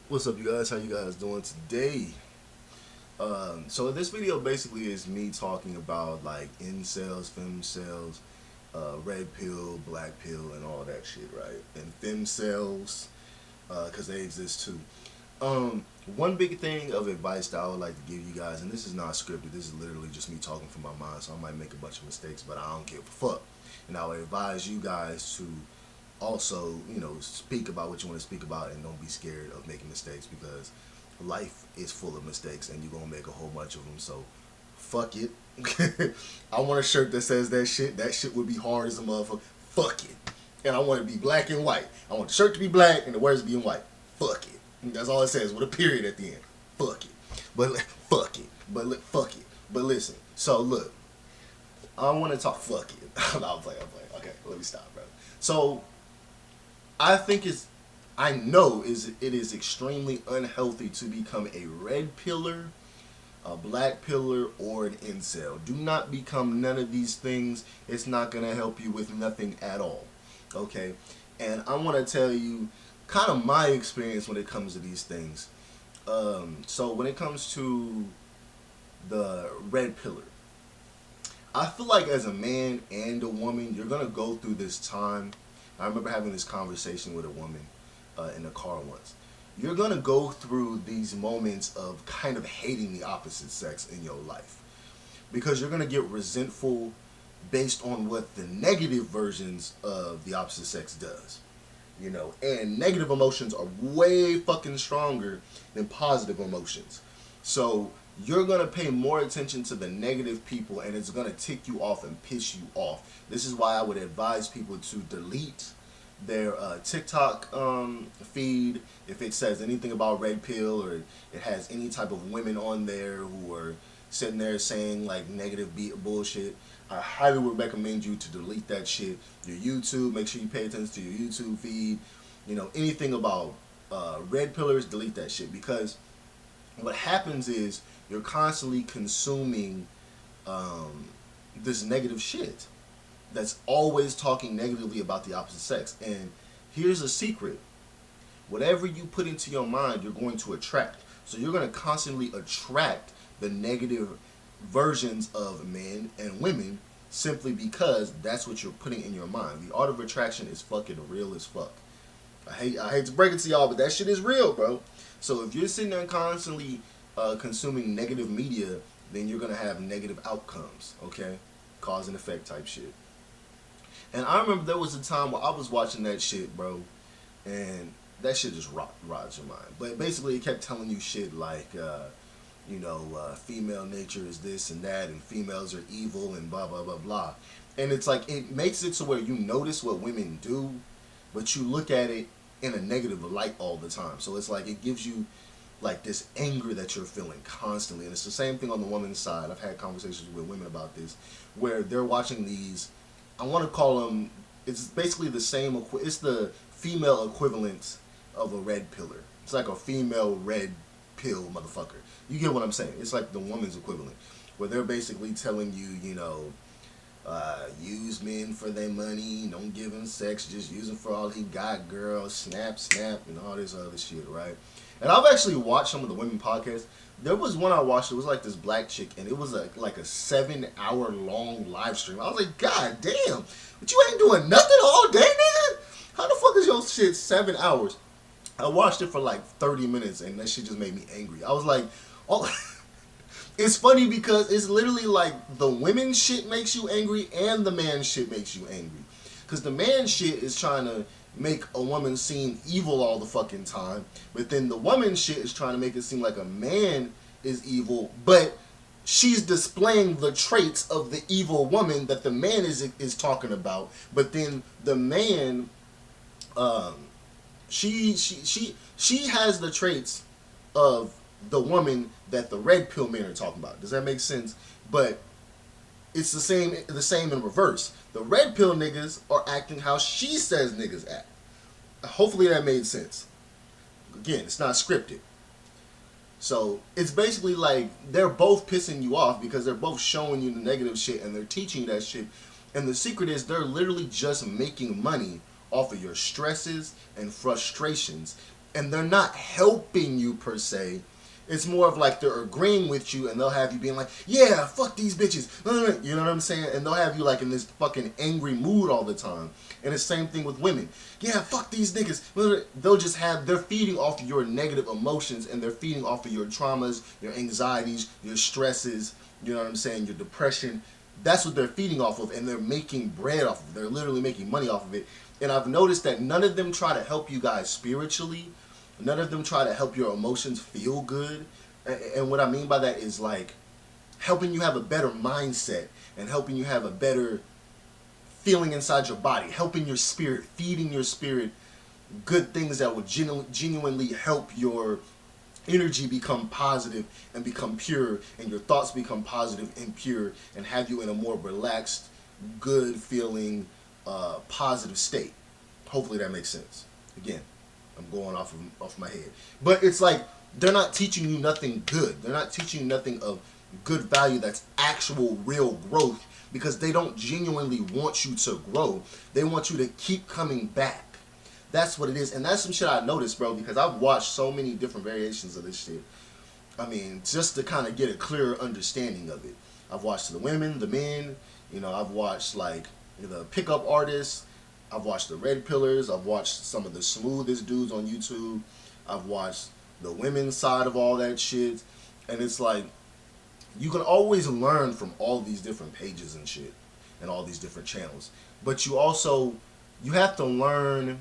What's up, you guys? How you guys doing today? So this video basically is me talking about like incels, femcels, red pill, black pill, and all that shit, right? And femcels, because they exist too. One big thing of advice that I would like to give you guys, and this is not scripted. This is literally just me talking from my mind, so I might make a bunch of mistakes, but I don't give a fuck. And I would advise you guys to also, speak about what you want to speak about and don't be scared of making mistakes because life is full of mistakes and you're going to make a whole bunch of them. So, fuck it. I want a shirt that says that shit. That shit would be hard as a motherfucker. Fuck it. And I want it to be black and white. I want the shirt to be black and the words to be in white. Fuck it. And that's all it says with a period at the end. Fuck it. But fuck it. Fuck it. But listen. So look, I want to talk. Fuck it. I'm playing. Okay, let me stop, bro. So I think I know it is extremely unhealthy to become a red pillar, a black pillar, or an incel. Do not become none of these things. It's not gonna help you with nothing at all. Okay, and I want to tell you kind of my experience when it comes to these things. So when it comes to the red pillar, I feel like as a man and a woman, you're gonna go through this time. I remember having this conversation with a woman in the car once. You're gonna go through these moments of kind of hating the opposite sex in your life because you're gonna get resentful based on what the negative versions of the opposite sex does. And negative emotions are way fucking stronger than positive emotions. So you're gonna pay more attention to the negative people and it's gonna tick you off and piss you off. This is why I would advise people to delete their TikTok feed if it says anything about red pill or it has any type of women on there who are sitting there saying like negative bullshit. I highly would recommend you to delete that shit. Your YouTube, make sure you pay attention to your YouTube feed. Anything about red pillars, delete that shit because what happens is you're constantly consuming this negative shit that's always talking negatively about the opposite sex. And here's a secret. Whatever you put into your mind, you're going to attract. So you're going to constantly attract the negative versions of men and women simply because that's what you're putting in your mind. The art of attraction is fucking real as fuck. I hate to break it to y'all, but that shit is real, bro. So if you're sitting there constantly consuming negative media, then you're gonna have negative outcomes. Okay, cause and effect type shit. And I remember there was a time where I was watching that shit, bro, and that shit just rots your mind. But basically, it kept telling you shit like, female nature is this and that, and females are evil, and blah blah blah blah. And it's like it makes it to where you notice what women do, but you look at it in a negative light all the time. So it's like it gives you like this anger that you're feeling constantly. And it's the same thing on the woman's side. I've had conversations with women about this where they're watching these, I want to call them, it's basically the same, it's the female equivalent of a red pillar. It's like a female red pill motherfucker. You get what I'm saying? It's like the woman's equivalent where they're basically telling you, use men for their money, don't give him sex, just use him for all he got, girl, snap, snap, and all this other shit, right? And I've actually watched some of the women podcasts. There was one I watched, it was like this black chick, and it was like a 7-hour long live stream. I was like, God damn, but you ain't doing nothing all day, nigga? How the fuck is your shit 7 hours? I watched it for like 30 minutes, and that shit just made me angry. I was like, oh... It's funny because it's literally like the women shit makes you angry and the man shit makes you angry. Because the man shit is trying to make a woman seem evil all the fucking time. But then the woman shit is trying to make it seem like a man is evil. But she's displaying the traits of the evil woman that the man is talking about. But then the man, she has the traits of the woman that the red pill men are talking about. Does that make sense? But it's the same in reverse. The red pill niggas are acting how she says niggas act. Hopefully that made sense. Again, it's not scripted. So it's basically like they're both pissing you off because they're both showing you the negative shit and they're teaching you that shit. And the secret is they're literally just making money off of your stresses and frustrations and they're not helping you per se. It's more of like they're agreeing with you, and they'll have you being like, yeah, fuck these bitches. You know what I'm saying? And they'll have you like in this fucking angry mood all the time. And it's the same thing with women. Yeah, fuck these niggas. They'll just they're feeding off of your negative emotions, and they're feeding off of your traumas, your anxieties, your stresses, you know what I'm saying, your depression. That's what they're feeding off of, and they're making bread off of it. They're literally making money off of it. And I've noticed that none of them try to help you guys spiritually. None of them try to help your emotions feel good. And what I mean by that is like helping you have a better mindset and helping you have a better feeling inside your body, helping your spirit, feeding your spirit good things that will genuinely help your energy become positive and become pure, and your thoughts become positive and pure, and have you in a more relaxed, good feeling, positive state. Hopefully that makes sense. Again, I'm going off my head. But it's like they're not teaching you nothing good. They're not teaching you nothing of good value that's actual real growth, because they don't genuinely want you to grow. They want you to keep coming back. That's what it is. And that's some shit I noticed, bro, because I've watched so many different variations of this shit. I mean, just to kind of get a clearer understanding of it. I've watched the women, the men, you know, I've watched like the pickup artists, I've watched the red pillars, I've watched some of the smoothest dudes on YouTube, I've watched the women's side of all that shit, and it's like, you can always learn from all these different pages and shit, and all these different channels, but you have to learn,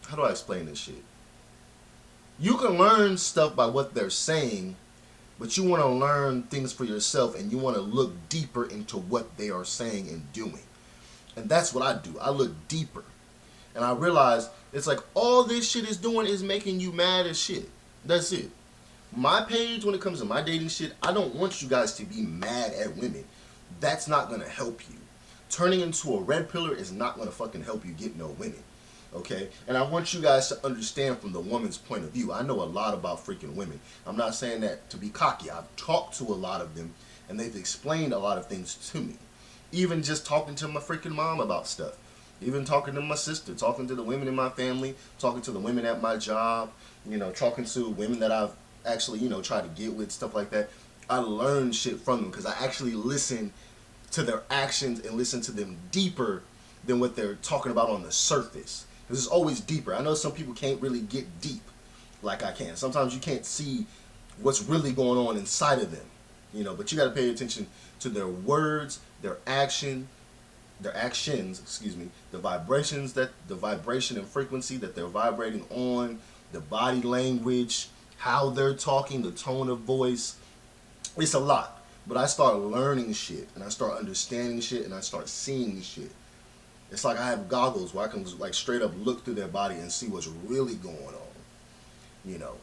how do I explain this shit? You can learn stuff by what they're saying, but you want to learn things for yourself, and you want to look deeper into what they are saying and doing. And that's what I do. I look deeper. And I realize it's like all this shit is doing is making you mad as shit. That's it. My page, when it comes to my dating shit, I don't want you guys to be mad at women. That's not going to help you. Turning into a red pillar is not going to fucking help you get no women. Okay? And I want you guys to understand from the woman's point of view. I know a lot about freaking women. I'm not saying that to be cocky. I've talked to a lot of them, and they've explained a lot of things to me. Even just talking to my freaking mom about stuff. Even talking to my sister, talking to the women in my family, talking to the women at my job, you know, talking to women that I've actually, you know, tried to get with, stuff like that. I learn shit from them because I actually listen to their actions and listen to them deeper than what they're talking about on the surface. Because it's always deeper. I know some people can't really get deep like I can. Sometimes you can't see what's really going on inside of them, you know, but you got to pay attention to their words, their actions, the vibration and frequency that they're vibrating on, the body language, how they're talking, the tone of voice. It's a lot. But I start learning shit, and I start understanding shit, and I start seeing shit. It's like I have goggles where I can like straight up look through their body and see what's really going on, you know.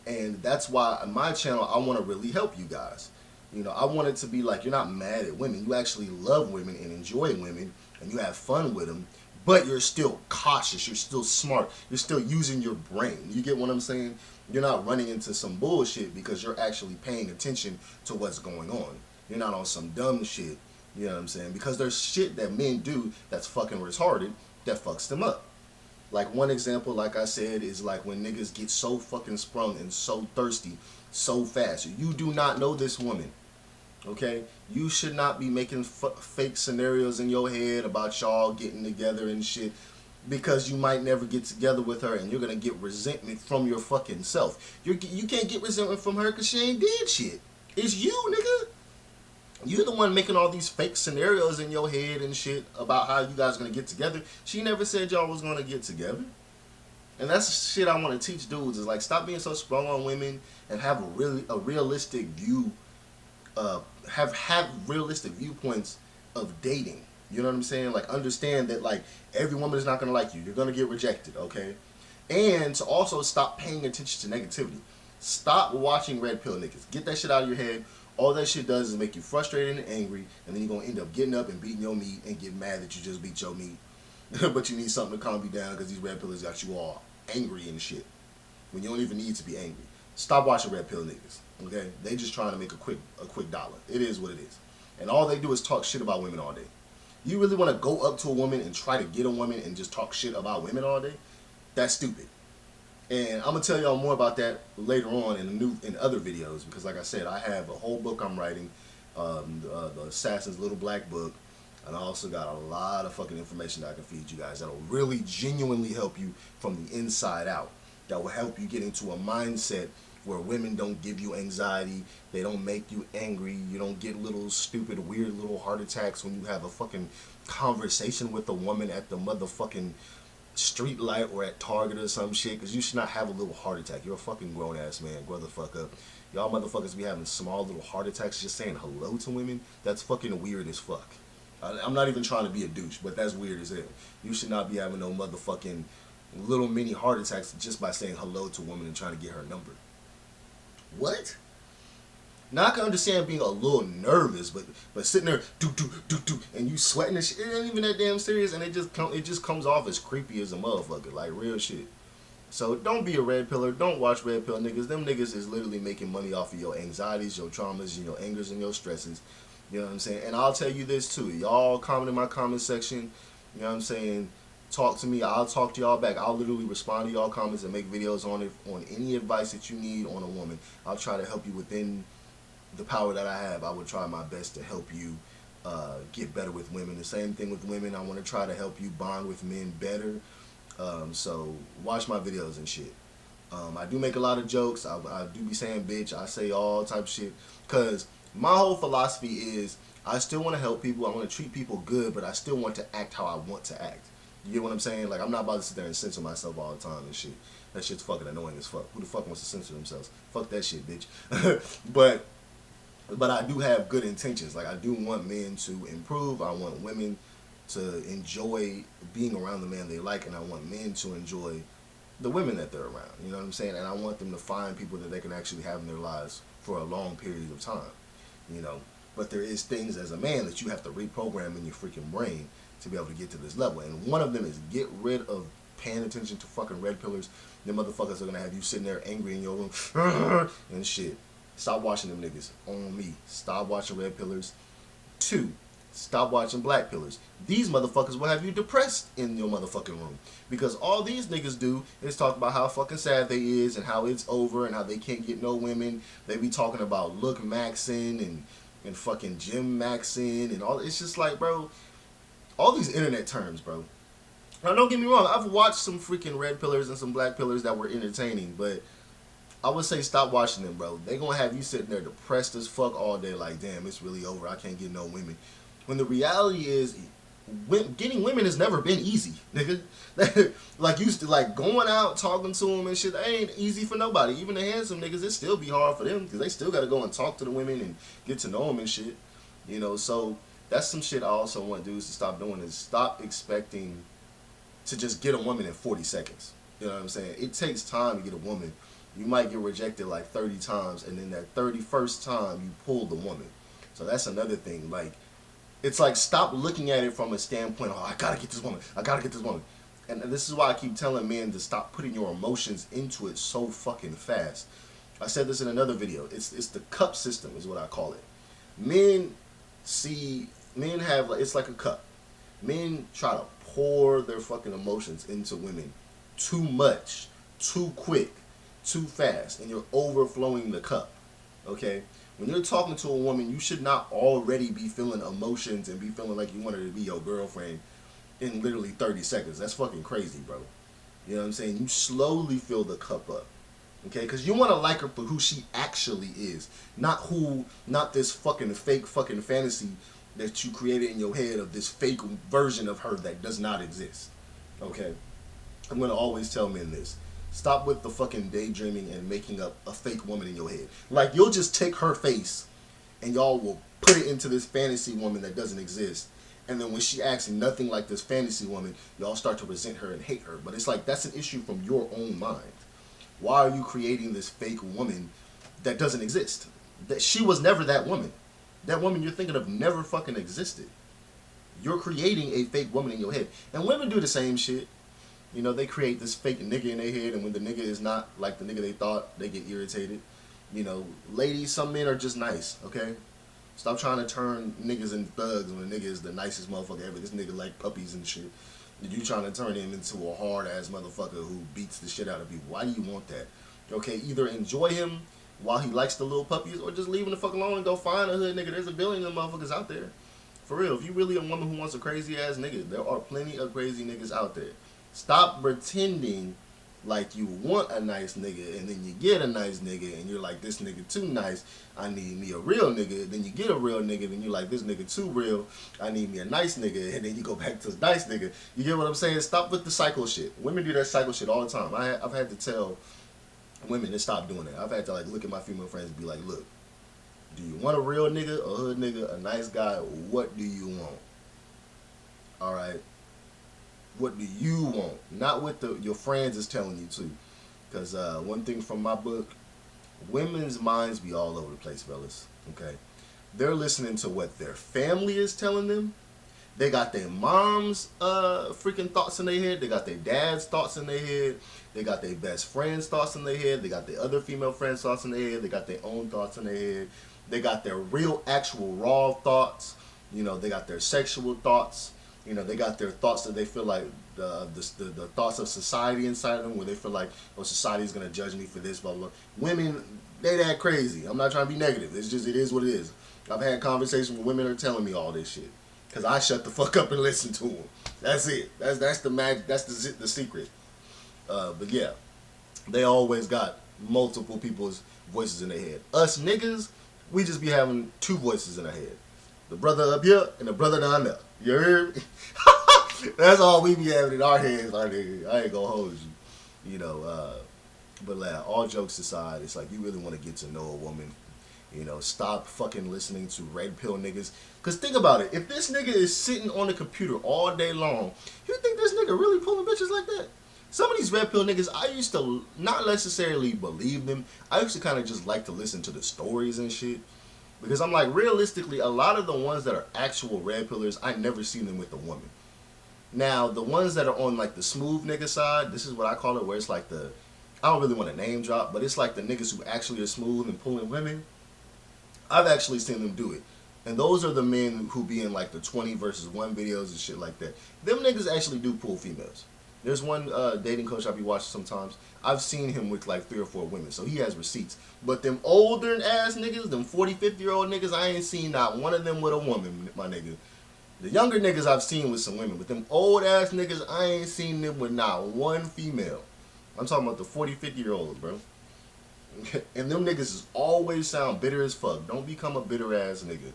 And that's why on my channel I want to really help you guys. You know, I want it to be like you're not mad at women. You actually love women and enjoy women, and you have fun with them, but you're still cautious. You're still smart. You're still using your brain. You get what I'm saying? You're not running into some bullshit because you're actually paying attention to what's going on. You're not on some dumb shit. You know what I'm saying? Because there's shit that men do that's fucking retarded that fucks them up. Like one example, like I said, is like when niggas get so fucking sprung and so thirsty so fast. You do not know this woman. Okay, you should not be making fake scenarios in your head about y'all getting together and shit, because you might never get together with her, and you're gonna get resentment from your fucking self. You can't get resentment from her because she ain't did shit. It's you, nigga. You're the one making all these fake scenarios in your head and shit about how you guys gonna get together. She never said y'all was gonna get together. And that's shit I want to teach dudes, is like, stop being so sprung on women and have a realistic view. Have realistic viewpoints of dating. You know what I'm saying? Like, understand that like every woman is not gonna like you. You're gonna get rejected, okay? And to also stop paying attention to negativity. Stop watching red pill niggas. Get that shit out of your head. All that shit does is make you frustrated and angry, and then you're gonna end up getting up and beating your meat and get mad that you just beat your meat. But you need something to calm you down because these red pillers got you all angry and shit when you don't even need to be angry. Stop watching red pill niggas. Okay, they just trying to make a quick dollar. It is what it is, and all they do is talk shit about women all day. You really want to go up to a woman and try to get a woman and just talk shit about women all day? That's stupid. And I'm gonna tell y'all more about that later on in other videos, because like I said, I have a whole book I'm writing, the Assassin's Little Black Book, and I also got a lot of fucking information that I can feed you guys that'll really genuinely help you from the inside out. That will help you get into a mindset where women don't give you anxiety, they don't make you angry, you don't get little stupid, weird little heart attacks when you have a fucking conversation with a woman at the motherfucking street light or at Target or some shit, because you should not have a little heart attack. You're a fucking grown ass man. Grow the fuck up. Y'all motherfuckers be having small little heart attacks just saying hello to women. That's fucking weird as fuck. I'm not even trying to be a douche, but that's weird as hell. You should not be having no motherfucking little mini heart attacks just by saying hello to a woman and trying to get her number. What? Now I can understand being a little nervous, but sitting there do and you sweating and shit, it ain't even that damn serious, and it just comes off as creepy as a motherfucker, like real shit. So don't be a red pillar. Don't watch red pill niggas. Them niggas is literally making money off of your anxieties, your traumas, and your angers and your stresses. You know what I'm saying? And I'll tell you this too. Y'all comment in my comment section. You know what I'm saying? Talk to me. I'll talk to y'all back. I'll literally respond to y'all comments and make videos on it, on any advice that you need on a woman. I'll try to help you within the power that I have. I would try my best to help you get better with women. The same thing with women. I want to try to help you bond with men better. So watch my videos and shit. I do make a lot of jokes. I do be saying bitch. I say all type of shit. Because my whole philosophy is I still want to help people. I want to treat people good, but I still want to act how I want to act. You get what I'm saying? Like, I'm not about to sit there and censor myself all the time and shit. That shit's fucking annoying as fuck. Who the fuck wants to censor themselves? Fuck that shit, bitch. But I do have good intentions. Like, I do want men to improve. I want women to enjoy being around the man they like, and I want men to enjoy the women that they're around. You know what I'm saying? And I want them to find people that they can actually have in their lives for a long period of time. You know? But there is things as a man that you have to reprogram in your freaking brain to be able to get to this level. And one of them is get rid of paying attention to fucking red pillars. Them motherfuckers are gonna have you sitting there angry in your room and shit. Stop watching them niggas. On me. Stop watching red pillars. 2, stop watching black pillars. These motherfuckers will have you depressed in your motherfucking room. Because all these niggas do is talk about how fucking sad they is and how it's over and how they can't get no women. They be talking about look maxing and fucking gym maxing and all. It's just like, bro, all these internet terms, bro. Now, don't get me wrong. I've watched some freaking red pillars and some black pillars that were entertaining, but I would say stop watching them, bro. They gonna have you sitting there depressed as fuck all day like, damn, it's really over. I can't get no women. When the reality is, getting women has never been easy, nigga. Like, used to, like, going out, talking to them and shit, that ain't easy for nobody. Even the handsome niggas, it still be hard for them because they still got to go and talk to the women and get to know them and shit. You know, so that's some shit I also want dudes to stop doing, is stop expecting to just get a woman in 40 seconds. You know what I'm saying? It takes time to get a woman. You might get rejected like 30 times, and then that 31st time, you pull the woman. So that's another thing. Like, it's like, stop looking at it from a standpoint, oh, I gotta get this woman. I gotta get this woman. And this is why I keep telling men to stop putting your emotions into it so fucking fast. I said this in another video. It's the cup system is what I call it. Men have, like, it's like a cup. Men try to pour their fucking emotions into women too much, too quick, too fast, and you're overflowing the cup. Okay? When you're talking to a woman, you should not already be feeling emotions and be feeling like you want her to be your girlfriend in literally 30 seconds. That's fucking crazy, bro. You know what I'm saying? You slowly fill the cup up. Okay? Because you want to like her for who she actually is. Not this fucking fake fucking fantasy that you created in your head of this fake version of her that does not exist. Okay? I'm going to always tell men this. Stop with the fucking daydreaming and making up a fake woman in your head. Like, you'll just take her face and y'all will put it into this fantasy woman that doesn't exist. And then when she acts nothing like this fantasy woman, y'all start to resent her and hate her. But it's like, that's an issue from your own mind. Why are you creating this fake woman that doesn't exist? That she was never that woman. That woman you're thinking of never fucking existed. You're creating a fake woman in your head. And women do the same shit. You know, they create this fake nigga in their head, and when the nigga is not like the nigga they thought, they get irritated. You know, ladies, some men are just nice, okay? Stop trying to turn niggas into thugs when a nigga is the nicest motherfucker ever. This nigga like puppies and shit. You trying to turn him into a hard ass motherfucker who beats the shit out of people. Why do you want that? Okay, either enjoy him while he likes the little puppies, or just leave him the fuck alone and go find a hood nigga. There's a billion of them motherfuckers out there. For real, if you really a woman who wants a crazy ass nigga, there are plenty of crazy niggas out there. Stop pretending like you want a nice nigga and then you get a nice nigga and you're like, this nigga too nice, I need me a real nigga. Then you get a real nigga, then you're like, this nigga too real, I need me a nice nigga. And then you go back to the nice nigga. You get what I'm saying? Stop with the cycle shit. Women do that cycle shit all the time. I've had to tell women to stop doing it. I've had to like look at my female friends and be like, look, do you want a real nigga, a hood nigga, a nice guy? What do you want? Alright? What do you want? Not what your friends is telling you to. Because one thing from my book, women's minds be all over the place, fellas. Okay? They're listening to what their family is telling them. They got their mom's freaking thoughts in their head. They got their dad's thoughts in their head. They got their best friend's thoughts in their head. They got their other female friends' thoughts in their head. They got their own thoughts in their head. They got their real, actual, raw thoughts. You know, they got their sexual thoughts. You know, they got their thoughts that they feel like the thoughts of society inside of them, where they feel like, oh, society's gonna judge me for this, blah, blah. Women, they that crazy. I'm not trying to be negative. It's just, it is what it is. I've had conversations with women that are telling me all this shit. Because I shut the fuck up and listen to them. That's it. That's the magic. That's the secret. But yeah, they always got multiple people's voices in their head. Us niggas, we just be having two voices in our head. The brother up here and the brother down there. You heard me? That's all we be having in our heads, my nigga. I ain't gonna hold you. You know, but like, all jokes aside, it's like you really want to get to know a woman. You know, stop fucking listening to red pill niggas. Because think about it. If this nigga is sitting on the computer all day long, you think this nigga really pulling bitches like that? Some of these red pill niggas, I used to not necessarily believe them. I used to kind of just like to listen to the stories and shit. Because I'm like, realistically, a lot of the ones that are actual red pillers, I never seen them with a woman. Now, the ones that are on like the smooth nigga side, this is what I call it, where it's like the, I don't really want to name drop, but it's like the niggas who actually are smooth and pulling women. I've actually seen them do it. And those are the men who be in like the 20 versus 1 videos and shit like that. Them niggas actually do pull females. There's one dating coach I be watching sometimes. I've seen him with like 3 or 4 women, so he has receipts. But them older ass niggas, them 40, 50-year-old niggas, I ain't seen not one of them with a woman, my nigga. The younger niggas I've seen with some women, but them old ass niggas, I ain't seen them with not one female. I'm talking about the 40, 50-year-olds, bro. And them niggas is always sound bitter as fuck. Don't become a bitter ass nigga.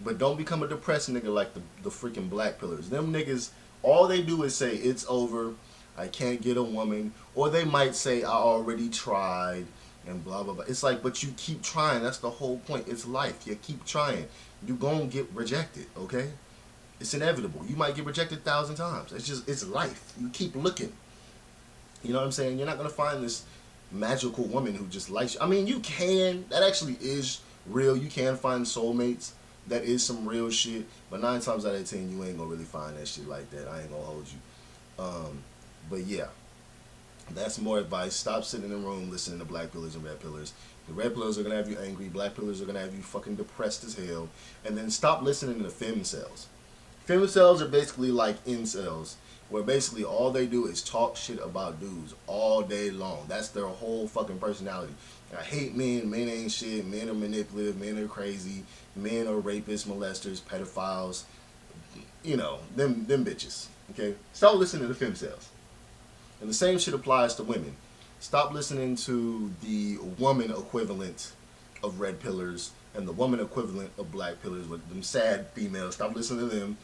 But don't become a depressed nigga like the freaking black pillars. Them niggas, all they do is say, it's over, I can't get a woman. Or they might say, I already tried, and blah, blah, blah. It's like, but you keep trying. That's the whole point. It's life. You keep trying. You gonna get rejected, okay? It's inevitable. You might get rejected 1,000 times. It's just, it's life. You keep looking. You know what I'm saying? You're not gonna find this magical woman who just likes you. I mean, you can. That actually is real. You can find soulmates. That is some real shit. But 9 times out of 10, you ain't gonna really find that shit like that. I ain't gonna hold you. But yeah, that's more advice. Stop sitting in the room listening to black pillars and red pillars. The red pillars are gonna have you angry. Black pillars are gonna have you fucking depressed as hell. And then stop listening to the femcels. Femcels are basically like incels, where basically all they do is talk shit about dudes all day long. That's their whole fucking personality. I hate men. Men ain't shit. Men are manipulative. Men are crazy. Men are rapists, molesters, pedophiles. You know, them bitches. Okay? Stop listening to the femcels. And the same shit applies to women. Stop listening to the woman equivalent of red pillars and the woman equivalent of black pillars with them sad females. Stop listening to them.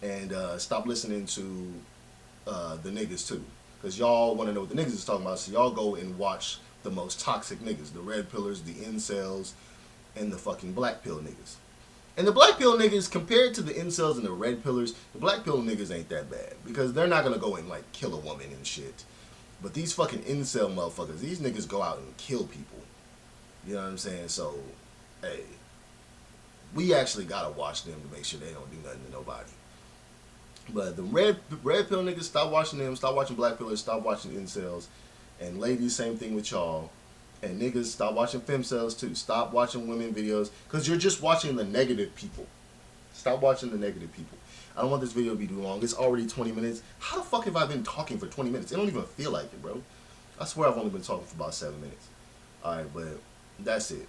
And stop listening to the niggas too. Because y'all want to know what the niggas is talking about. So y'all go and watch the most toxic niggas. The red pillars, the incels, and the fucking black pill niggas. And the black pill niggas, compared to the incels and the red pillars, the black pill niggas ain't that bad. Because they're not going to go and like kill a woman and shit. But these fucking incel motherfuckers, these niggas go out and kill people. You know what I'm saying? So, hey, we actually got to watch them to make sure they don't do nothing to nobody. But the red pill niggas, stop watching them. Stop watching black pillars. Stop watching incels. And ladies, same thing with y'all. And niggas, stop watching femcels too. Stop watching women videos. Because you're just watching the negative people. Stop watching the negative people. I don't want this video to be too long. It's already 20 minutes. How the fuck have I been talking for 20 minutes? It don't even feel like it, bro. I swear I've only been talking for about 7 minutes. Alright, but that's it.